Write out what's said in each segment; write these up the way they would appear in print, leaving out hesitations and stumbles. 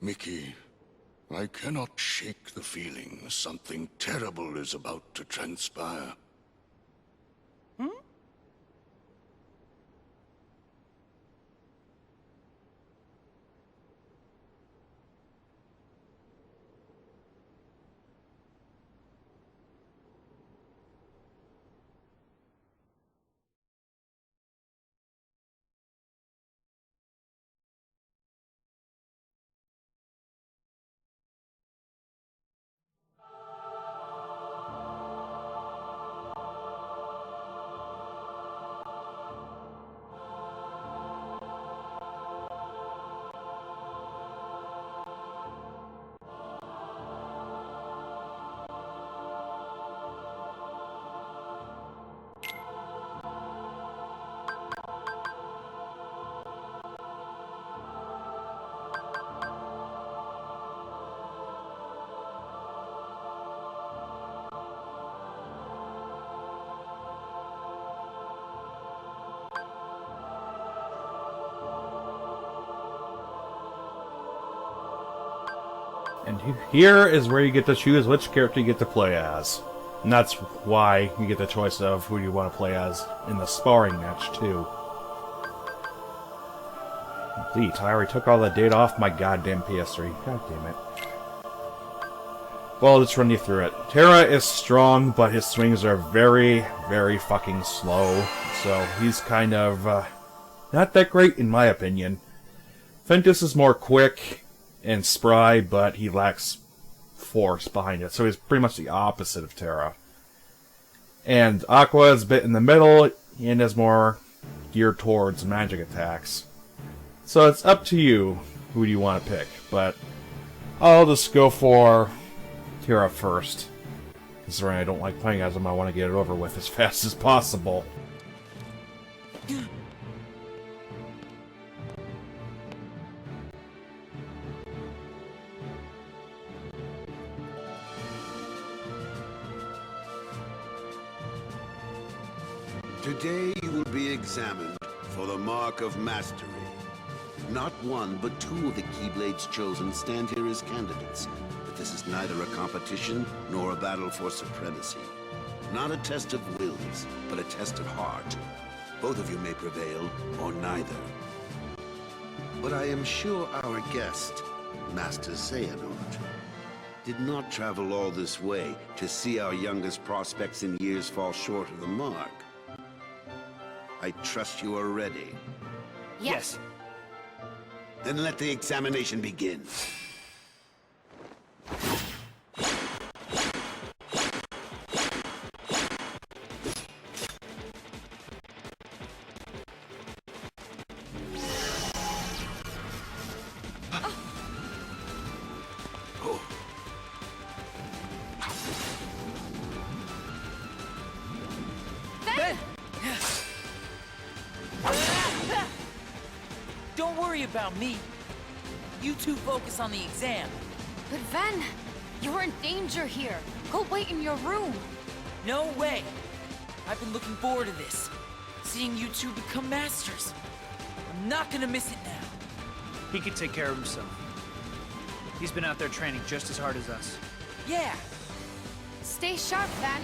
Mickey, I cannot shake the feeling something terrible is about to transpire. And here is where you get to choose which character you get to play as. And that's why you get the choice of who you want to play as in the sparring match, too. Complete. I already took all the data off my goddamn PS3. God damn it. Well, I'll just run you through it. Terra is strong, but his swings are very, very fucking slow. So he's kind of not that great, in my opinion. Ventus is more quick and spry, but he lacks force behind it, so he's pretty much the opposite of Terra. And Aqua is a bit in the middle, and is more geared towards magic attacks. So it's up to you who do you want to pick, but I'll just go for Terra first. Considering I don't like playing as him, I want to get it over with as fast as possible. Today you will be examined for the Mark of Mastery. Not one, but two of the Keyblades chosen stand here as candidates. But this is neither a competition nor a battle for supremacy. Not a test of wills, but a test of heart. Both of you may prevail, or neither. But I am sure our guest, Master Saiyan, did not travel all this way to see our youngest prospects in years fall short of the mark. I trust you are ready. Yes. Then let the examination begin. Don't worry about me. You two focus on the exam. But Ven, you're in danger here. Go wait in your room. No way. I've been looking forward to this. Seeing you two become masters. I'm not gonna miss it now. He can take care of himself. He's been out there training just as hard as us. Yeah. Stay sharp, Ven.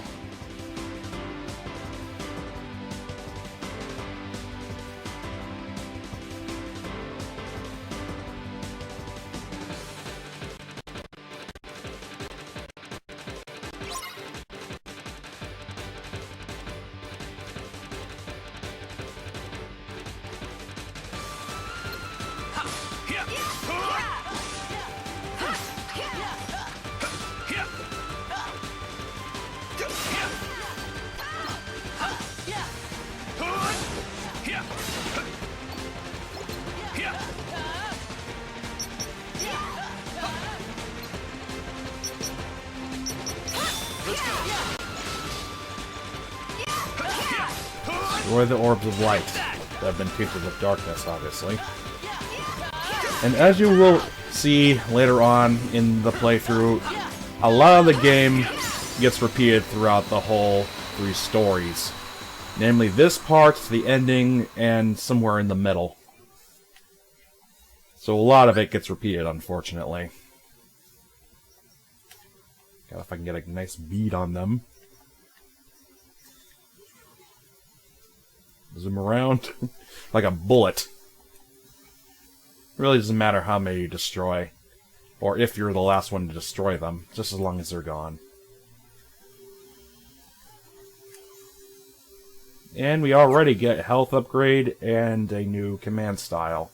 Or the orbs of light that have been tainted with darkness, obviously. And as you will see later on in the playthrough, a lot of the game gets repeated throughout the whole 3 stories. Namely this part, the ending, and somewhere in the middle. So a lot of it gets repeated, unfortunately. God, if I can get a nice bead on them. Zoom around like a bullet. Really doesn't matter how many you destroy, or if you're the last one to destroy them, just as long as they're gone. And we already get health upgrade and a new command style.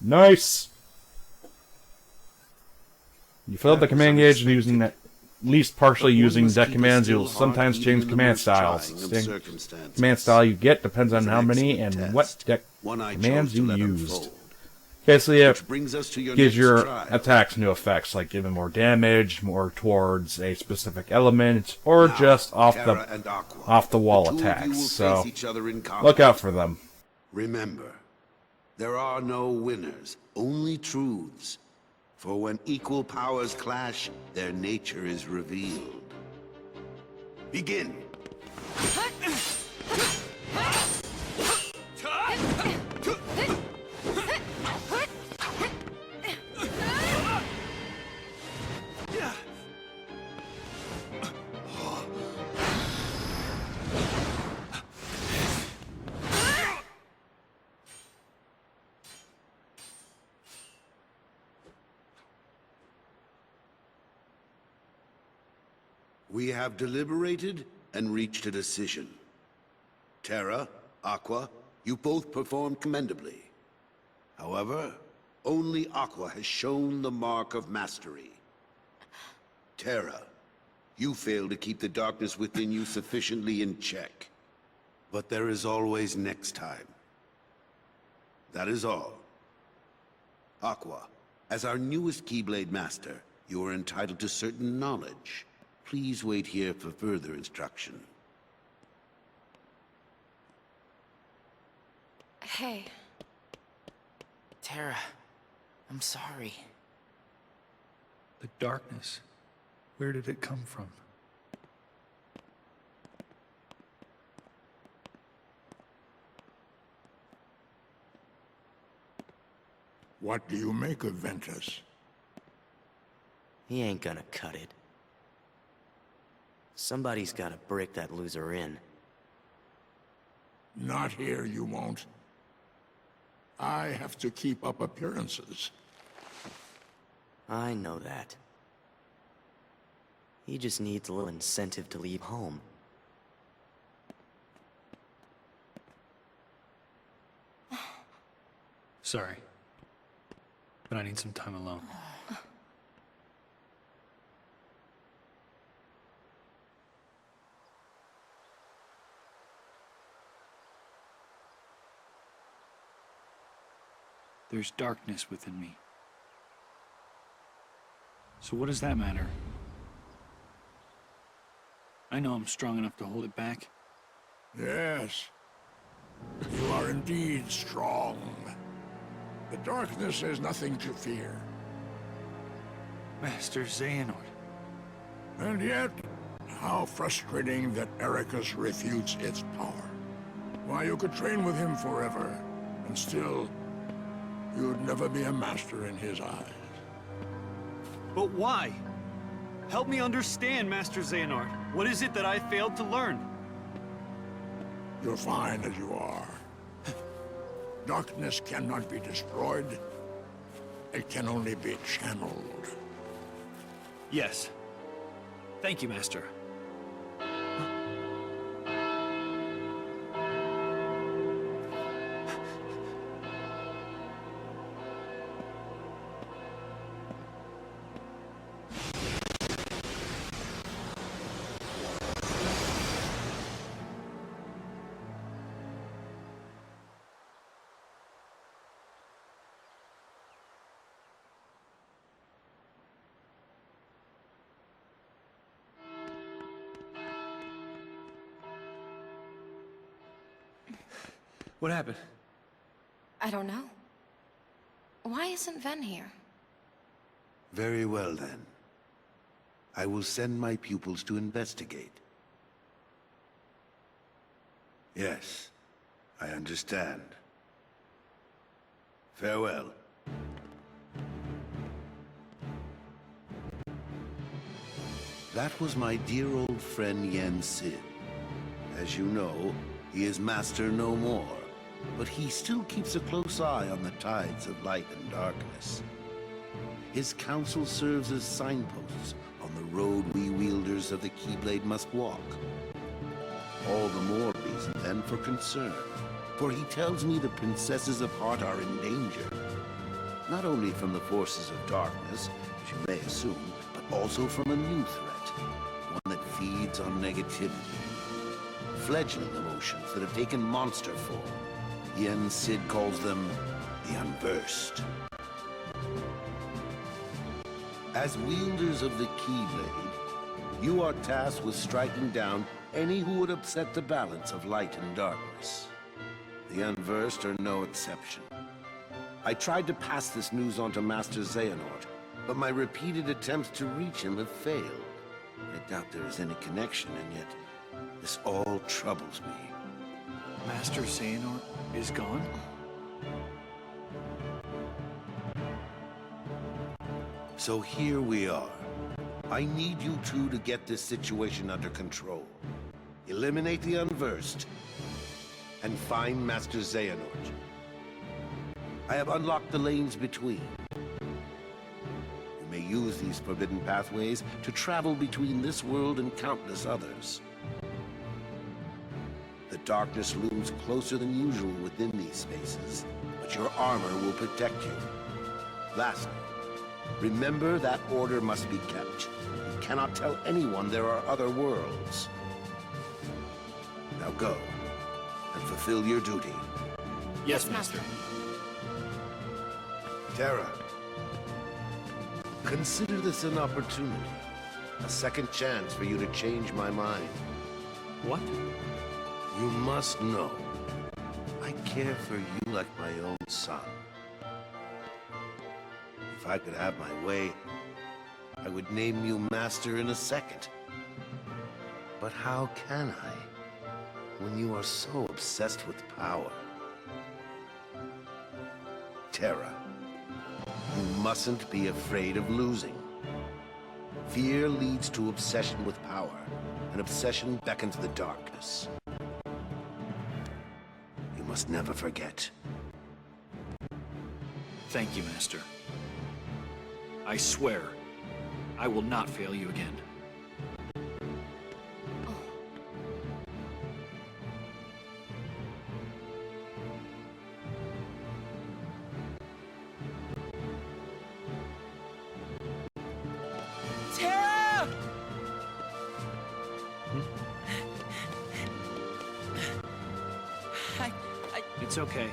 Nice! You fill up the command gauge using at least partially using deck commands. You'll sometimes change command styles. Command style you get depends on how many and what deck commands you used. Basically, it gives your attacks new effects, like giving more damage, more towards a specific element, or just off the wall attacks. So look out for them. Remember, there are no winners, only truths. For when equal powers clash, their nature is revealed. Begin! We have deliberated and reached a decision. Terra, Aqua, you both performed commendably. However, only Aqua has shown the mark of mastery. Terra, you failed to keep the darkness within you sufficiently in check. But there is always next time. That is all. Aqua, as our newest Keyblade Master, you are entitled to certain knowledge. Please wait here for further instruction. Hey. Terra, I'm sorry. The darkness. Where did it come from? What do you make of Ventus? He ain't gonna cut it. Somebody's gotta break that loser in. Not here, you won't. I have to keep up appearances. I know that. He just needs a little incentive to leave home. Sorry. But I need some time alone. There's darkness within me. So what does that matter? I know I'm strong enough to hold it back. Yes. You are indeed strong. The darkness is nothing to fear. Master Xehanort. And yet, how frustrating that Ericus refutes its power. Why, you could train with him forever, and still, you'd never be a master in his eyes. But why? Help me understand, Master Xehanort. What is it that I failed to learn? You're fine as you are. Darkness cannot be destroyed. It can only be channeled. Yes. Thank you, Master. What happened? I don't know. Why isn't Ven here? Very well, then. I will send my pupils to investigate. Yes, I understand. Farewell. That was my dear old friend Yen Sid. As you know, he is master no more, but he still keeps a close eye on the tides of light and darkness. His counsel serves as signposts on the road we wielders of the Keyblade must walk. All the more reason, then, for concern, for he tells me the princesses of Heart are in danger. Not only from the forces of darkness, as you may assume, but also from a new threat, one that feeds on negativity. Fledgling emotions that have taken monster form. Yen Sid calls them the Unversed. As wielders of the Keyblade, you are tasked with striking down any who would upset the balance of light and darkness. The Unversed are no exception. I tried to pass this news on to Master Xehanort, but my repeated attempts to reach him have failed. I doubt there is any connection, and yet this all troubles me. Master Xehanort is gone? So here we are. I need you two to get this situation under control. Eliminate the Unversed, and find Master Xehanort. I have unlocked the lanes between. You may use these forbidden pathways to travel between this world and countless others. The darkness looms closer than usual within these spaces, but your armor will protect you. Lastly, remember that order must be kept. You cannot tell anyone there are other worlds. Now go, and fulfill your duty. Yes, Master. Terra, consider this an opportunity. A second chance for you to change my mind. What? You must know, I care for you like my own son. If I could have my way, I would name you Master in a second. But how can I, when you are so obsessed with power? Terra, you mustn't be afraid of losing. Fear leads to obsession with power, and obsession beckons the darkness. You must never forget. Thank you, Master. I swear, I will not fail you again. Tara! It's okay.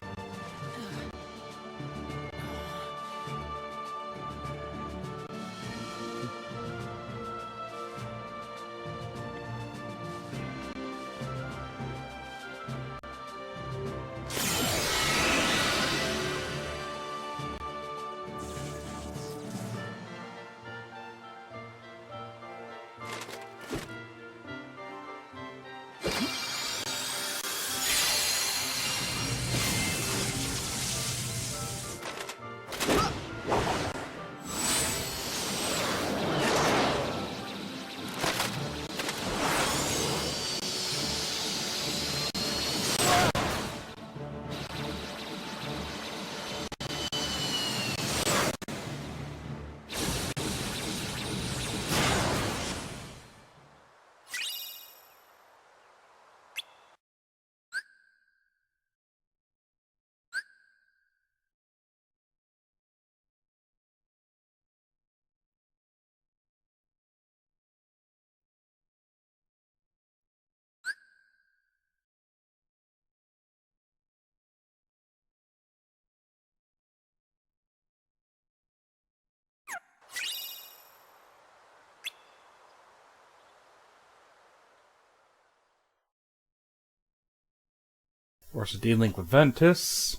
Of course, a D-Link with Ventus.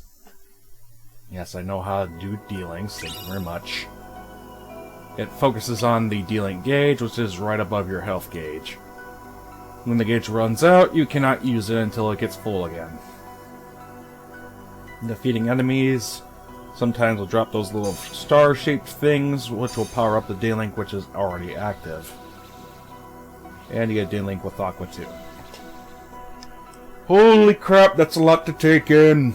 Yes, I know how to do D-Links, thank you very much. It focuses on the D-Link gauge, which is right above your health gauge. When the gauge runs out, you cannot use it until it gets full again. Defeating enemies, Sometimes we'll drop those little star-shaped things, which will power up the D-Link, which is already active. And you get D-Link with Aqua too. Holy crap, that's a lot to take in!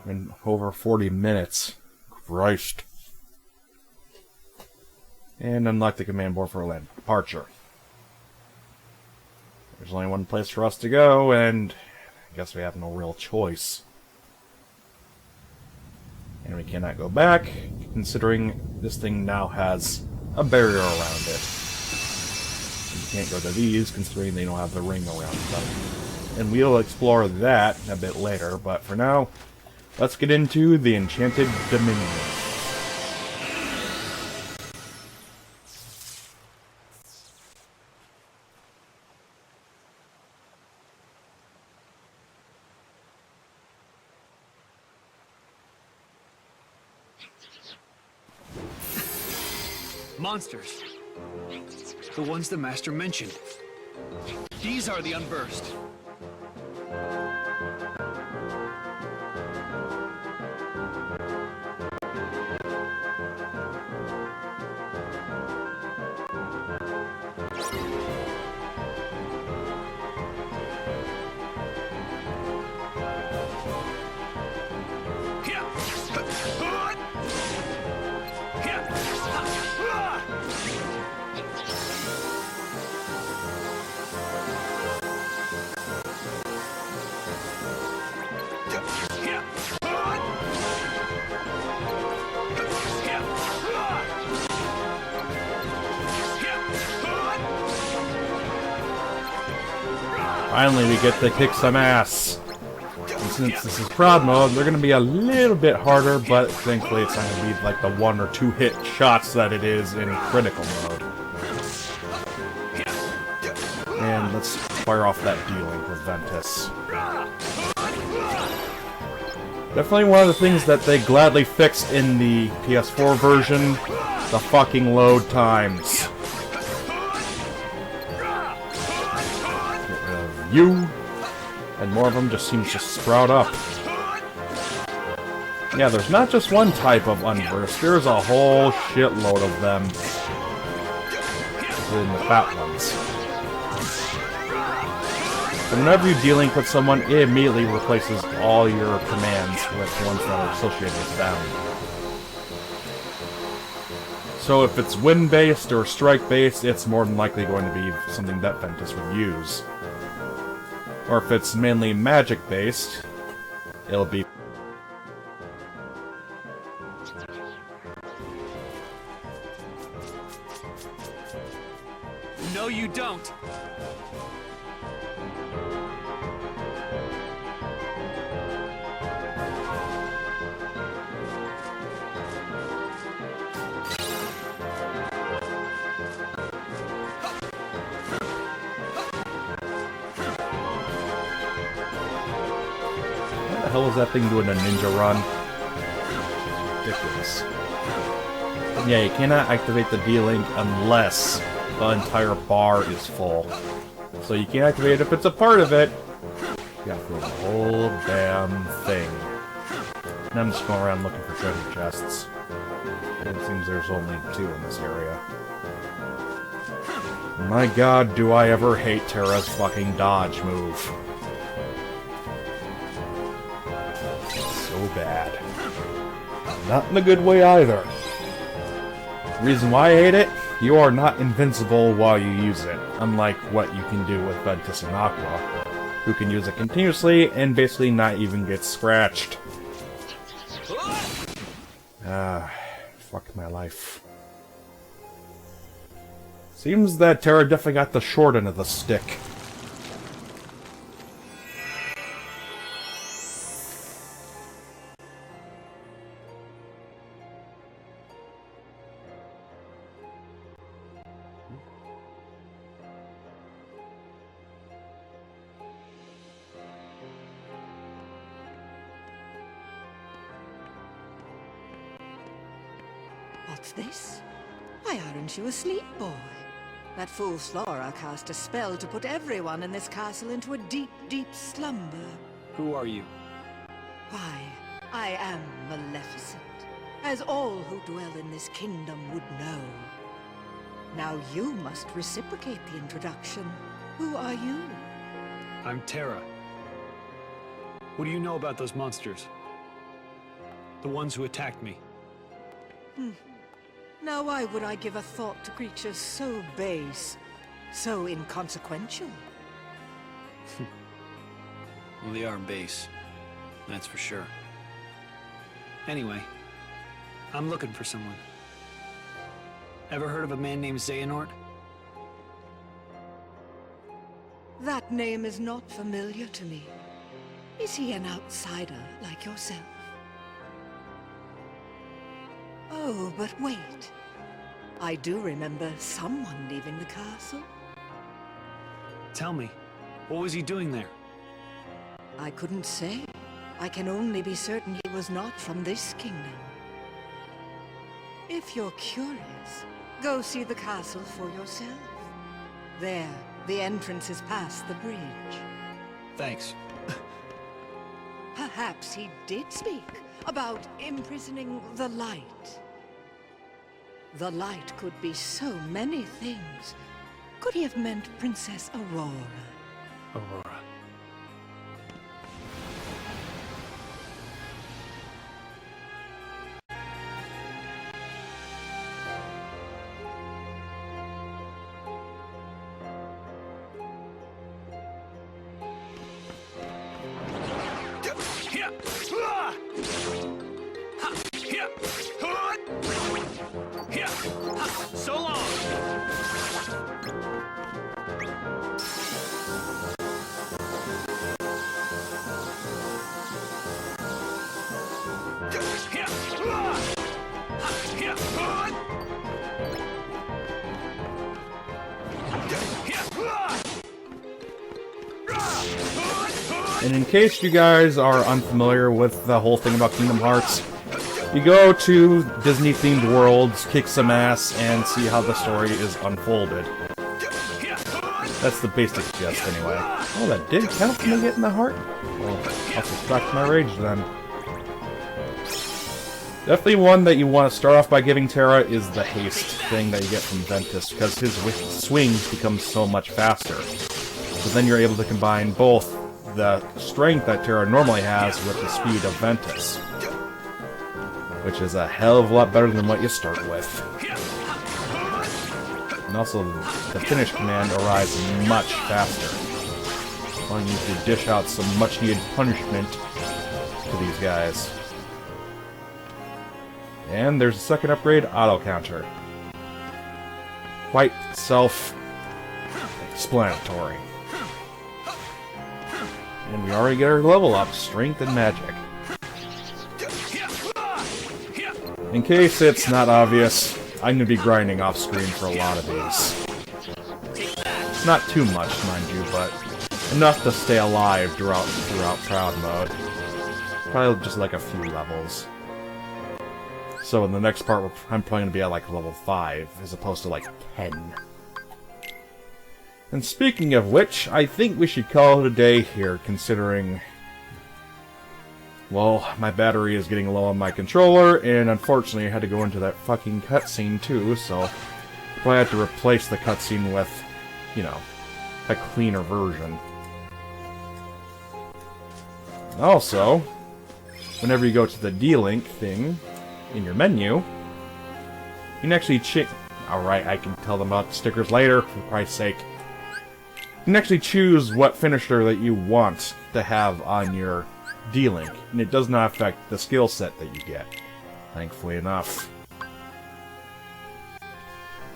In over 40 minutes. Christ. And unlock the command board for land departure. There's only one place for us to go, and I guess we have no real choice. And we cannot go back, considering this thing now has a barrier around it. You can't go to these, considering they don't have the ring around them. And we'll explore that a bit later, but for now, let's get into the Enchanted Dominion. Monsters. The ones the Master mentioned. These are the Unversed. Finally, we get to kick some ass. And since this is prod mode, they're going to be a little bit harder, but thankfully it's not going to be like the 1 or 2 hit shots that it is in critical mode. And let's fire off that D-Link with Ventus. Definitely one of the things that they gladly fixed in the PS4 version, the fucking load times. You, and more of them just seems to sprout up. Yeah, there's not just one type of Unversed, there's a whole shitload of them. Including the fat ones. And whenever you D-Link with someone, it immediately replaces all your commands with ones that are associated with them. So if it's wind-based or strike-based, it's more than likely going to be something that Ventus would use. Or if it's mainly magic-based, it'll be... No, you don't. What the hell is that thing doing a ninja run? Ridiculous. And yeah, you cannot activate the D-Link unless the entire bar is full. So you can activate it if it's a part of it. You gotta throw the whole damn thing. And I'm just going around looking for treasure chests. And it seems there's only 2 in this area. My god, do I ever hate Terra's fucking dodge move. So bad. Not in a good way either. Reason why I hate it? You are not invincible while you use it, unlike what you can do with Ventus and Aqua, who can use it continuously and basically not even get scratched. Fuck my life. Seems that Terra definitely got the short end of the stick. What's this? Why aren't you asleep, boy? That fool Flora cast a spell to put everyone in this castle into a deep, deep slumber. Who are you? Why, I am Maleficent, as all who dwell in this kingdom would know. Now you must reciprocate the introduction. Who are you? I'm Terra. What do you know about those monsters? The ones who attacked me. Now why would I give a thought to creatures so base, so inconsequential? Well, they are base. That's for sure. Anyway, I'm looking for someone. Ever heard of a man named Xehanort? That name is not familiar to me. Is he an outsider like yourself? Oh, but wait. I do remember someone leaving the castle. Tell me, what was he doing there? I couldn't say. I can only be certain he was not from this kingdom. If you're curious, go see the castle for yourself. There, the entrance is past the bridge. Thanks. Perhaps he did speak about imprisoning the light. The light could be so many things. Could he have meant Princess Aurora? Aurora. So long! And in case you guys are unfamiliar with the whole thing about Kingdom Hearts, you go to Disney-themed worlds, kick some ass, and see how the story is unfolded. That's the basic gist, anyway. Oh, that did count for me getting the heart? Well, I'll subtract my rage, then. Definitely one that you want to start off by giving Terra is the haste thing that you get from Ventus, because his swings become so much faster. So then you're able to combine both the strength that Terra normally has with the speed of Ventus, which is a hell of a lot better than what you start with. And also, the finish command arrives much faster, allowing you to dish out some much-needed punishment to these guys. And there's a second upgrade, auto counter. Quite self-explanatory. And we already get our level up, strength and magic. In case it's not obvious, I'm going to be grinding off screen for a lot of these. Not too much, mind you, but enough to stay alive throughout Proud Mode. Probably just like a few levels. So in the next part, I'm probably going to be at like level 5, as opposed to like 10. And speaking of which, I think we should call it a day here, considering... well, my battery is getting low on my controller, and unfortunately I had to go into that fucking cutscene too, so I probably have to replace the cutscene with, you know, a cleaner version. Also, whenever you go to the D-Link thing in your menu, you can actually alright, I can tell them about the stickers later, for Christ's sake. You can actually choose what finisher that you want to have on your D-Link, and it does not affect the skill set that you get, thankfully enough.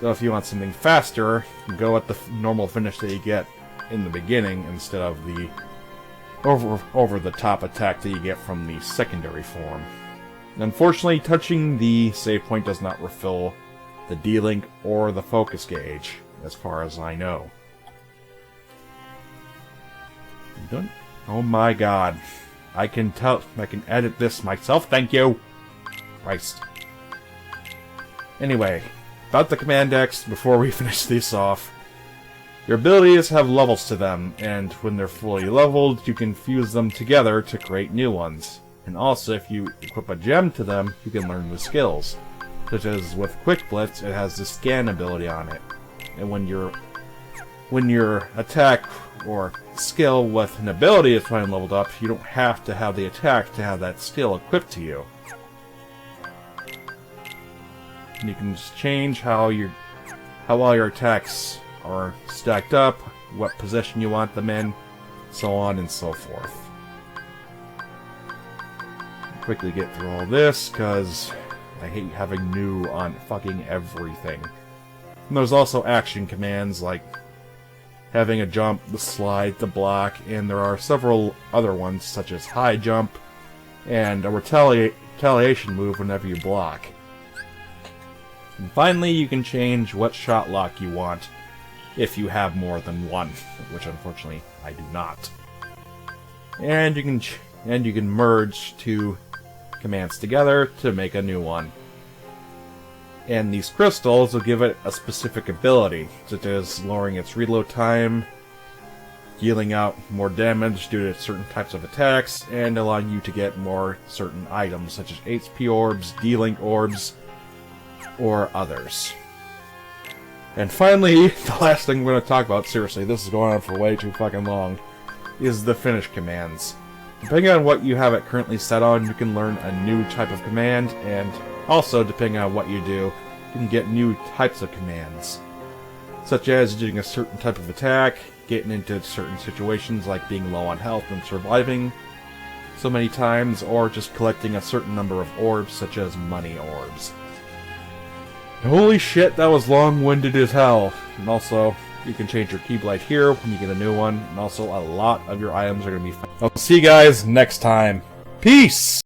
So if you want something faster, you go with the normal finish that you get in the beginning instead of the over-the-top attack that you get from the secondary form. Unfortunately, touching the save point does not refill the D-Link or the focus gauge, as far as I know. Done? Oh my god. I can edit this myself, thank you! Christ. Anyway, about the command decks, before we finish this off. Your abilities have levels to them, and when they're fully leveled, you can fuse them together to create new ones. And also, if you equip a gem to them, you can learn new skills. Such as with Quick Blitz, it has the scan ability on it. And when your attack or skill with an ability is finally leveled up, you don't have to have the attack to have that skill equipped to you. And you can just change how all your attacks are stacked up, what position you want them in, so on and so forth. Quickly get through all this, because I hate having new on fucking everything. And there's also action commands like having a jump, the slide, the block, and there are several other ones such as high jump and a retaliation move whenever you block. And finally, you can change what shot lock you want if you have more than one, which unfortunately I do not. And you can merge two commands together to make a new one. And these crystals will give it a specific ability, such as lowering its reload time, dealing out more damage due to certain types of attacks, and allowing you to get more certain items, such as HP orbs, D-Link orbs, or others. And finally, the last thing we're going to talk about, seriously, this is going on for way too fucking long, is the finish commands. Depending on what you have it currently set on, you can learn a new type of command, and also, depending on what you do, you can get new types of commands. Such as doing a certain type of attack, getting into certain situations like being low on health and surviving so many times, or just collecting a certain number of orbs, such as money orbs. Holy shit, that was long-winded as hell. And also, you can change your Keyblade here when you get a new one, and also a lot of your items are going to be... I'll see you guys next time. Peace!